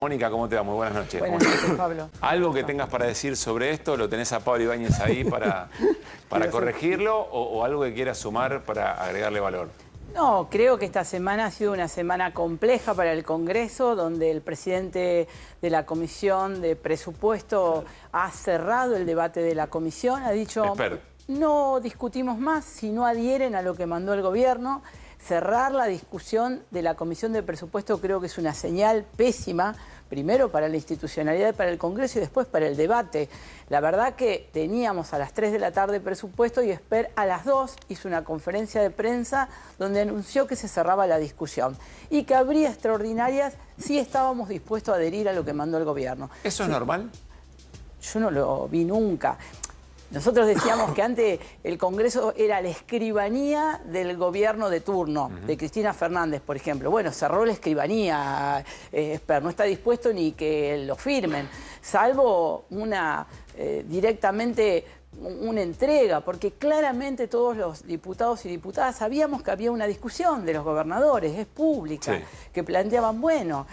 Mónica, ¿cómo te va? Muy buenas noches. Buenas noches, Pablo. ¿Algo que tengas para decir sobre esto? ¿Lo tenés a Pablo Ibáñez ahí para corregirlo o algo que quieras sumar para agregarle valor? No, creo que esta semana ha sido una semana compleja para el Congreso, donde el presidente de la Comisión de Presupuesto ha cerrado el debate de la comisión, ha dicho, no discutimos más si no adhieren a lo que mandó el gobierno. Cerrar la discusión de la Comisión de Presupuesto creo que es una señal pésima, primero para la institucionalidad para el Congreso y después para el debate. La verdad que teníamos a las 3 de la tarde presupuesto y Esper a las 2 hizo una conferencia de prensa donde anunció que se cerraba la discusión y que habría extraordinarias si estábamos dispuestos a adherir a lo que mandó el gobierno. ¿Eso es normal? Yo no lo vi nunca. Nosotros decíamos que antes el Congreso era la escribanía del gobierno de turno, de Cristina Fernández, por ejemplo. Bueno, cerró la escribanía, no está dispuesto ni que lo firmen, salvo una directamente una entrega, porque claramente todos los diputados y diputadas sabíamos que había una discusión de los gobernadores, es pública, sí, que planteaban, bueno,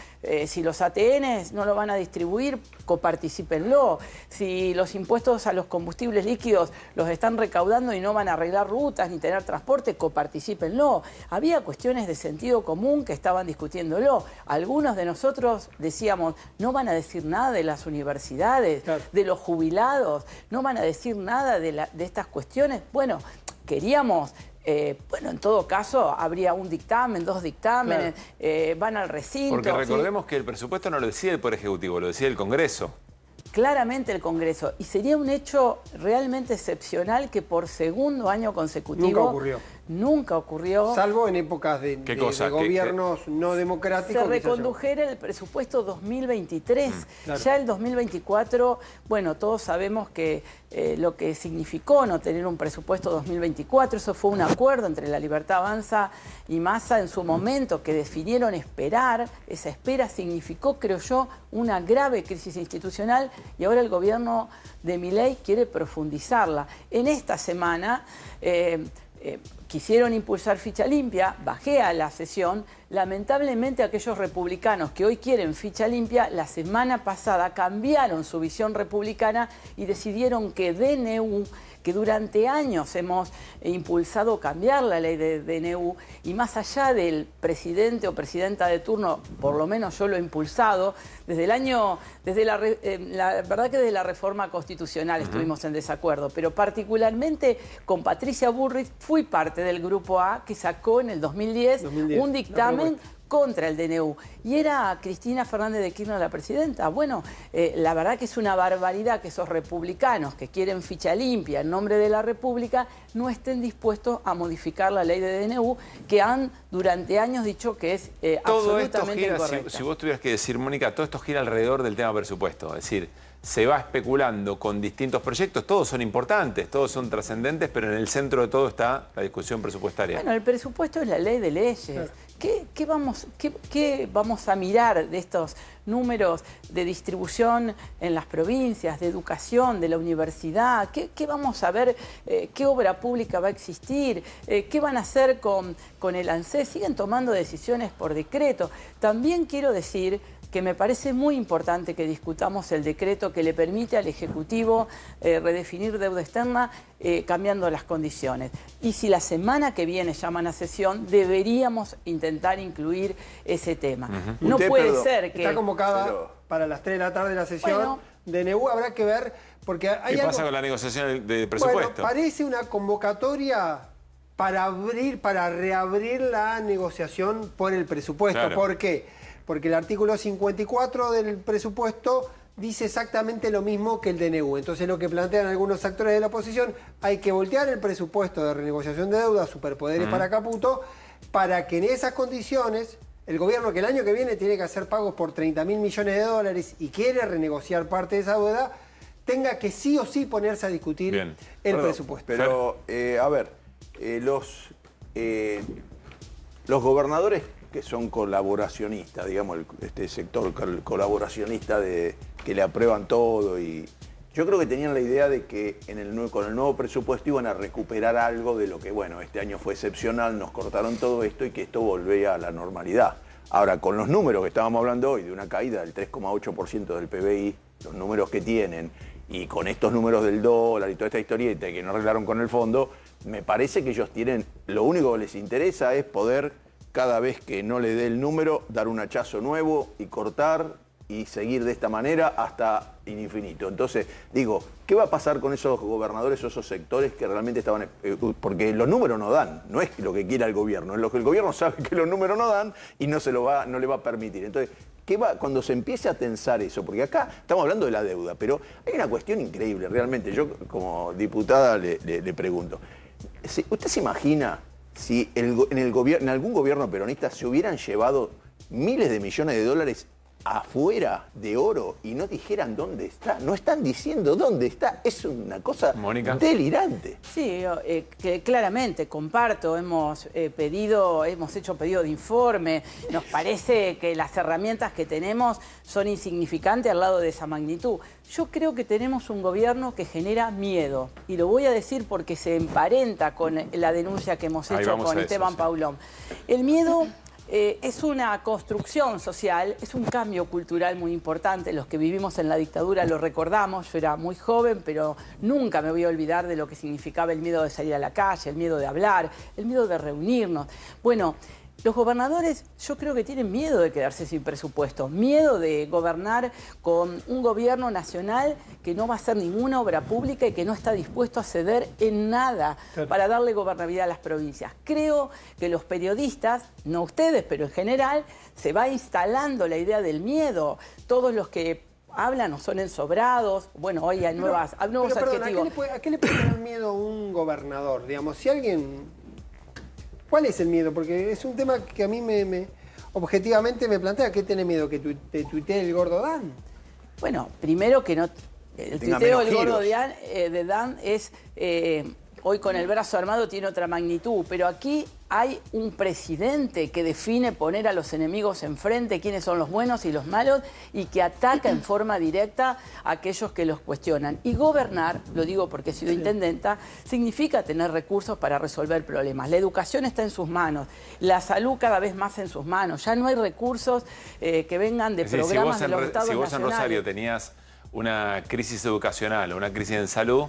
si los ATNs no lo van a distribuir, coparticípenlo. Si los impuestos a los combustibles líquidos los están recaudando y no van a arreglar rutas ni tener transporte, coparticípenlo. Había cuestiones de sentido común que estaban discutiéndolo. Algunos de nosotros decíamos, no van a decir nada de las universidades, claro, de los jubilados, no van a decir nada de estas cuestiones. Bueno, queríamos... bueno, en todo caso, habría un dictamen, dos dictámenes, claro, van al recinto. Porque recordemos, ¿sí?, que el presupuesto no lo decide el Poder Ejecutivo, lo decide el Congreso. Claramente el Congreso. Y sería un hecho realmente excepcional que por segundo año consecutivo... Nunca ocurrió. Nunca ocurrió. Salvo en épocas de gobiernos no democráticos. Se recondujera el presupuesto 2023. Claro. Ya el 2024, bueno, todos sabemos que lo que significó no tener un presupuesto 2024, eso fue un acuerdo entre La Libertad Avanza y Massa en su momento, que definieron esperar. Esa espera significó, creo yo, una grave crisis institucional y ahora el gobierno de Milei quiere profundizarla. En esta semana... quisieron impulsar ficha limpia, bajé a la sesión. Lamentablemente aquellos republicanos que hoy quieren ficha limpia, la semana pasada cambiaron su visión republicana y decidieron que DNU, que durante años hemos impulsado cambiar la ley de DNU, y más allá del presidente o presidenta de turno, por lo menos yo lo he impulsado, desde la verdad que desde la reforma constitucional estuvimos en desacuerdo, pero particularmente con Patricia Bullrich fui parte del Grupo A que sacó en el 2010 un dictamen contra el DNU. Y era Cristina Fernández de Kirchner la presidenta. Bueno, la verdad que es una barbaridad que esos republicanos que quieren ficha limpia en nombre de la República no estén dispuestos a modificar la ley de DNU que han durante años dicho que es absolutamente incorrecta. Si vos tuvieras que decir, Mónica, todo esto gira alrededor del tema presupuesto. Es decir, se va especulando con distintos proyectos, todos son importantes, todos son trascendentes, pero en el centro de todo está la discusión presupuestaria. Bueno, el presupuesto es la ley de leyes. Claro. ¿Qué vamos a mirar de estos números de distribución en las provincias, de educación, de la universidad? ¿Qué vamos a ver? ¿Qué obra pública va a existir? ¿Qué van a hacer con el ANSES? Siguen tomando decisiones por decreto. También quiero decir que me parece muy importante que discutamos el decreto que le permite al Ejecutivo redefinir deuda externa cambiando las condiciones. Y si la semana que viene llaman a sesión, deberíamos intentar incluir ese tema. No puede ser que... Está convocada para las 3 de la tarde la sesión. Bueno, DNU habrá que ver, porque hay ¿Qué pasa con la negociación de presupuesto? Bueno, parece una convocatoria para reabrir la negociación por el presupuesto. Claro. ¿Por qué? Porque el artículo 54 del presupuesto dice exactamente lo mismo que el DNU. Entonces lo que plantean algunos actores de la oposición, hay que voltear el presupuesto de renegociación de deuda, superpoderes para Caputo, para que en esas condiciones el gobierno, que el año que viene tiene que hacer pagos por 30.000 millones de dólares y quiere renegociar parte de esa deuda, tenga que sí o sí ponerse a discutir el presupuesto. Pero, a ver, los gobernadores que son colaboracionistas, digamos, este sector colaboracionista que le aprueban todo, y yo creo que tenían la idea de que con el nuevo presupuesto iban a recuperar algo de lo que, bueno, este año fue excepcional, nos cortaron todo esto y que esto volvía a la normalidad. Ahora, con los números que estábamos hablando hoy, de una caída del 3,8% del PBI, los números que tienen, y con estos números del dólar y toda esta historieta que no arreglaron con el fondo, me parece que ellos tienen, lo único que les interesa es poder, cada vez que no le dé el número, dar un hachazo nuevo y cortar y seguir de esta manera hasta infinito. Entonces, digo, ¿qué va a pasar con esos gobernadores o esos sectores que realmente estaban... porque los números no dan, no es lo que quiera el gobierno, es lo que el gobierno sabe que los números no dan y no le va a permitir. Entonces, cuando se empiece a tensar eso? Porque acá estamos hablando de la deuda, pero hay una cuestión increíble, realmente. Yo, como diputada, le pregunto, ¿usted se imagina si en algún gobierno peronista se hubieran llevado miles de millones de dólares afuera de oro y no dijeran dónde está? No están diciendo dónde está. Es una cosa delirante. Sí, que claramente comparto. Hemos hecho pedido de informe. Nos parece que las herramientas que tenemos son insignificantes al lado de esa magnitud. Yo creo que tenemos un gobierno que genera miedo. Y lo voy a decir porque se emparenta con la denuncia que hemos hecho con Esteban Paulón. El miedo... es una construcción social, es un cambio cultural muy importante. Los que vivimos en la dictadura lo recordamos. Yo era muy joven, pero nunca me voy a olvidar de lo que significaba el miedo de salir a la calle, el miedo de hablar, el miedo de reunirnos. Bueno, los gobernadores yo creo que tienen miedo de quedarse sin presupuesto, miedo de gobernar con un gobierno nacional que no va a hacer ninguna obra pública y que no está dispuesto a ceder en nada para darle gobernabilidad a las provincias. Creo que los periodistas, no ustedes, pero en general, se va instalando la idea del miedo. Todos los que hablan o son ensobrados, bueno, hoy hay nuevos adjetivos. ¿A qué le puede tener miedo un gobernador? Digamos, si alguien... ¿Cuál es el miedo? Porque es un tema que a mí objetivamente me plantea. ¿Qué tiene miedo? ¿Que te tuitee el gordo Dan? Bueno, primero que no... El tuiteo del gordo de Dan es... hoy con el brazo armado tiene otra magnitud, pero aquí hay un presidente que define poner a los enemigos enfrente, quiénes son los buenos y los malos, y que ataca en forma directa a aquellos que los cuestionan. Y gobernar, lo digo porque he sido intendenta, significa tener recursos para resolver problemas. La educación está en sus manos, la salud cada vez más en sus manos. Ya no hay recursos que vengan de programas de los estados nacionales. Si vos en Rosario tenías una crisis educacional o una crisis en salud,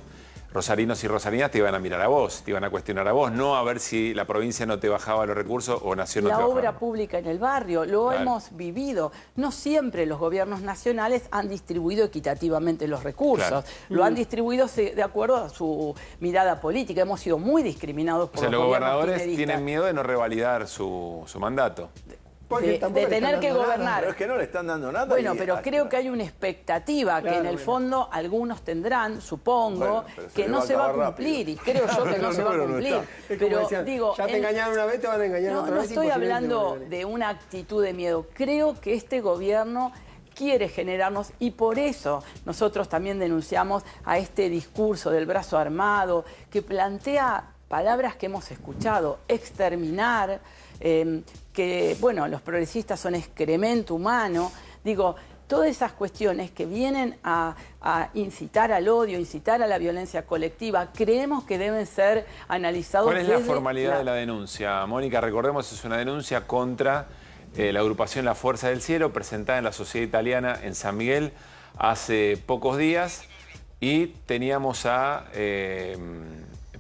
rosarinos y rosarinas te iban a mirar a vos, te iban a cuestionar a vos, no a ver si la provincia no te bajaba los recursos o Nación no te bajaba. La obra pública en el barrio, lo hemos vivido. No siempre los gobiernos nacionales han distribuido equitativamente los recursos. Lo han distribuido de acuerdo a su mirada política. Hemos sido muy discriminados por los gobernadores tienen miedo de no revalidar su mandato. De tener que gobernar. Pero es que no le están dando nada. Bueno, pero creo que hay una expectativa que en el fondo algunos tendrán, supongo, que no se va a cumplir. Y creo yo que no se va a cumplir. Pero digo, ya te engañaron una vez, te van a engañar otra vez. No estoy hablando de una actitud de miedo. Creo que este gobierno quiere generarnos, y por eso nosotros también denunciamos a este discurso del brazo armado que plantea palabras que hemos escuchado: exterminar, que, bueno, los progresistas son excremento humano. Digo, todas esas cuestiones que vienen a incitar al odio, incitar a la violencia colectiva, creemos que deben ser analizados. ¿Cuál es la formalidad de la denuncia? Mónica, recordemos, es una denuncia contra la agrupación La Fuerza del Cielo, presentada en la Sociedad Italiana en San Miguel hace pocos días, y teníamos a...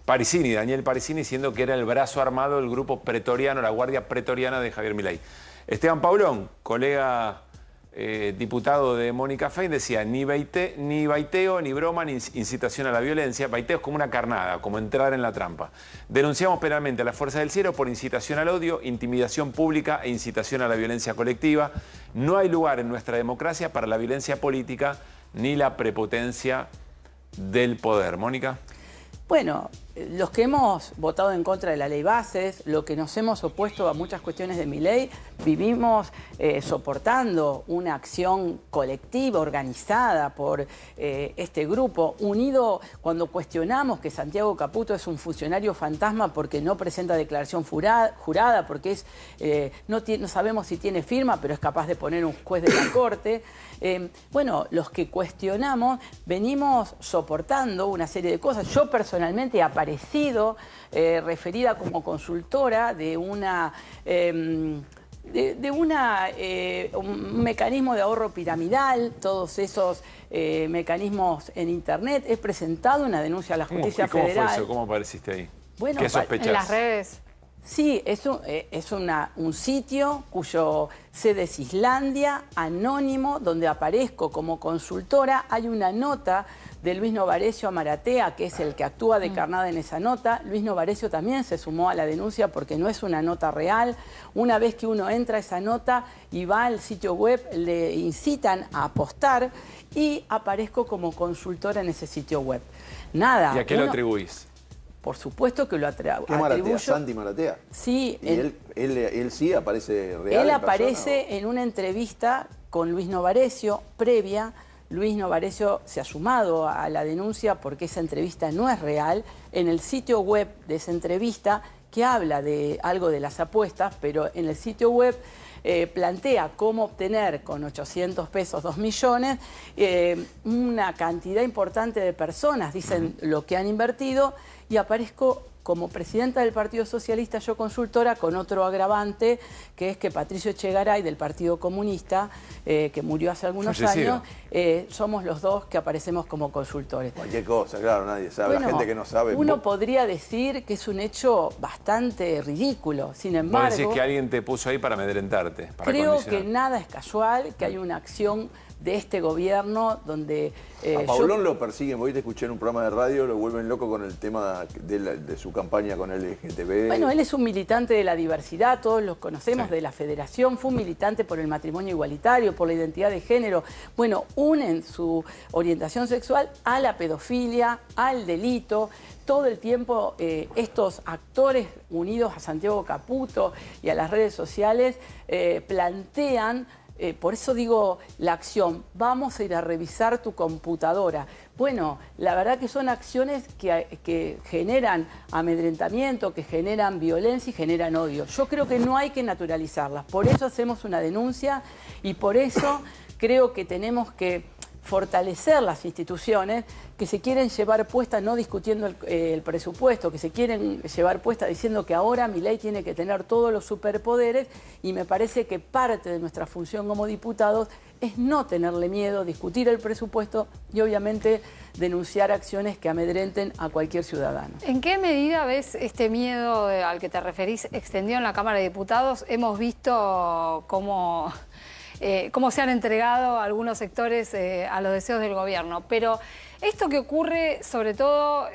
Parisini, Daniel Parisini, diciendo que era el brazo armado del grupo pretoriano, la guardia pretoriana de Javier Milei. Esteban Paulón, colega diputado de Mónica Fein, decía ni baiteo, ni broma, ni incitación a la violencia. Baiteo es como una carnada, como entrar en la trampa. Denunciamos penalmente a la Fuerza del Cielo por incitación al odio, intimidación pública e incitación a la violencia colectiva. No hay lugar en nuestra democracia para la violencia política ni la prepotencia del poder. Mónica. Bueno, los que hemos votado en contra de la ley Bases, los que nos hemos opuesto a muchas cuestiones de Milei, vivimos soportando una acción colectiva, organizada por este grupo, unido cuando cuestionamos que Santiago Caputo es un funcionario fantasma porque no presenta declaración jurada, porque no sabemos si tiene firma, pero es capaz de poner un juez de la Corte. Bueno, los que cuestionamos venimos soportando una serie de cosas. Yo personalmente he aparecido referida como consultora de una un mecanismo de ahorro piramidal, todos esos mecanismos en Internet. He presentado una denuncia a la Justicia Federal. ¿Cómo fue eso? ¿Cómo apareciste ahí? Bueno, ¿qué sospechás? En las redes. Sí, es un sitio cuyo sede es Islandia, anónimo, donde aparezco como consultora. Hay una nota de Luis Novarecio Amaratea, que es el que actúa de carnada en esa nota. Luis Novarecio también se sumó a la denuncia porque no es una nota real. Una vez que uno entra a esa nota y va al sitio web, le incitan a apostar y aparezco como consultora en ese sitio web. Nada. ¿Y a qué lo atribuís? Por supuesto que lo atribuyo. ¿Qué Maratea? ¿Santi Maratea? Sí. ¿Y él sí aparece real? Él aparece en una entrevista con Luis Novarecio previa. Luis Novarecio se ha sumado a la denuncia porque esa entrevista no es real. En el sitio web de esa entrevista, que habla de algo de las apuestas, pero en el sitio web plantea cómo obtener con 800 pesos 2 millones, una cantidad importante de personas dicen lo que han invertido, y aparezco como presidenta del Partido Socialista, yo consultora, con otro agravante, que es que Patricio Echegaray, del Partido Comunista, que murió hace algunos años, somos los dos que aparecemos como consultores. Cualquier cosa, claro, nadie sabe. Bueno, la gente que no sabe. Uno podría decir que es un hecho bastante ridículo. Sin embargo, vos decís que alguien te puso ahí para amedrentarte, para creo condicionar. que nada es casual, que hay una acción de este gobierno donde... a Paulón lo persiguen, hoy te escuché en un programa de radio, lo vuelven loco con el tema de su campaña con el LGTB. Bueno, él es un militante de la diversidad, todos los conocemos, sí, de la Federación, fue un militante por el matrimonio igualitario, por la identidad de género. Bueno, unen su orientación sexual a la pedofilia, al delito. Todo el tiempo estos actores unidos a Santiago Caputo y a las redes sociales plantean... por eso digo la acción, vamos a ir a revisar tu computadora. Bueno, la verdad que son acciones que generan amedrentamiento, que generan violencia y generan odio. Yo creo que no hay que naturalizarlas, por eso hacemos una denuncia y por eso creo que tenemos que fortalecer las instituciones que se quieren llevar puesta no discutiendo el presupuesto, que se quieren llevar puesta diciendo que ahora Milei tiene que tener todos los superpoderes, y me parece que parte de nuestra función como diputados es no tenerle miedo, discutir el presupuesto y obviamente denunciar acciones que amedrenten a cualquier ciudadano. ¿En qué medida ves este miedo al que te referís extendido en la Cámara de Diputados? Hemos visto cómo se han entregado algunos sectores a los deseos del gobierno. Pero esto que ocurre sobre todo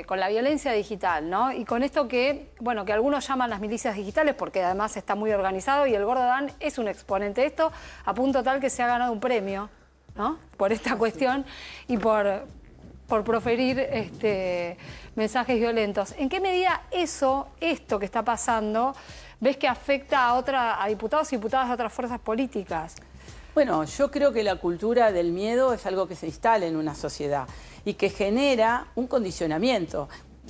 con la violencia digital, ¿no? Y con esto que algunos llaman las milicias digitales, porque además está muy organizado, y el Gordo Dan es un exponente de esto, a punto tal que se ha ganado un premio, ¿no? Por esta cuestión y por proferir mensajes violentos. ¿En qué medida esto que está pasando, ves que afecta a diputados y diputadas de otras fuerzas políticas? Bueno, yo creo que la cultura del miedo es algo que se instala en una sociedad y que genera un condicionamiento.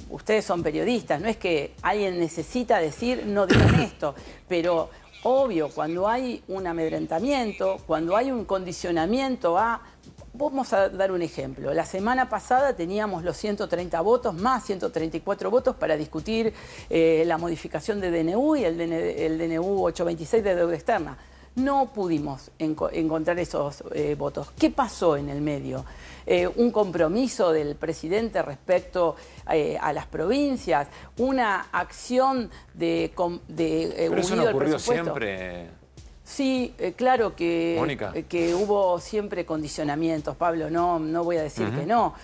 Ustedes son periodistas, no es que alguien necesita decir no digan esto, pero obvio, cuando hay un amedrentamiento, cuando hay un condicionamiento a... Vamos a dar un ejemplo. La semana pasada teníamos los 130 votos, más 134 votos para discutir la modificación de DNU y el DNU 826 de deuda externa. No pudimos encontrar esos votos. ¿Qué pasó en el medio? Un compromiso del presidente respecto a las provincias, una acción de Pero eso no ocurrió siempre. Sí, claro que Mónica. Hubo siempre condicionamientos, Pablo, no voy a decir que no.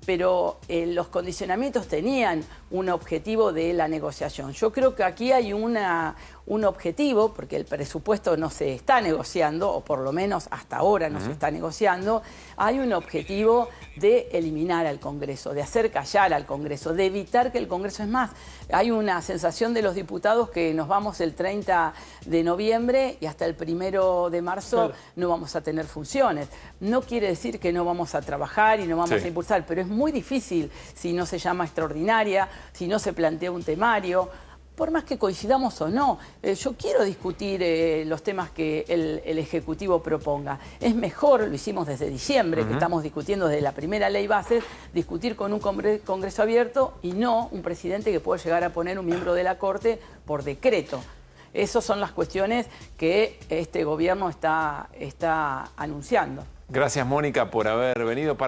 Pero los condicionamientos tenían un objetivo de la negociación. Yo creo que aquí hay un objetivo, porque el presupuesto no se está negociando, o por lo menos hasta ahora no se está negociando, hay un objetivo de eliminar al Congreso, de hacer callar al Congreso, de evitar que el Congreso... Es más, hay una sensación de los diputados que nos vamos el 30 de noviembre y hasta el 1 de marzo no vamos a tener funciones. No quiere decir que no vamos a trabajar y no vamos a impulsar, pero es muy difícil si no se llama extraordinaria, si no se plantea un temario. Por más que coincidamos o no, yo quiero discutir los temas que el Ejecutivo proponga. Es mejor, lo hicimos desde diciembre, que estamos discutiendo desde la primera ley base, discutir con un Congreso abierto y no un presidente que puede llegar a poner un miembro de la Corte por decreto. esas son las cuestiones que este gobierno está anunciando. Gracias, Mónica, por haber venido para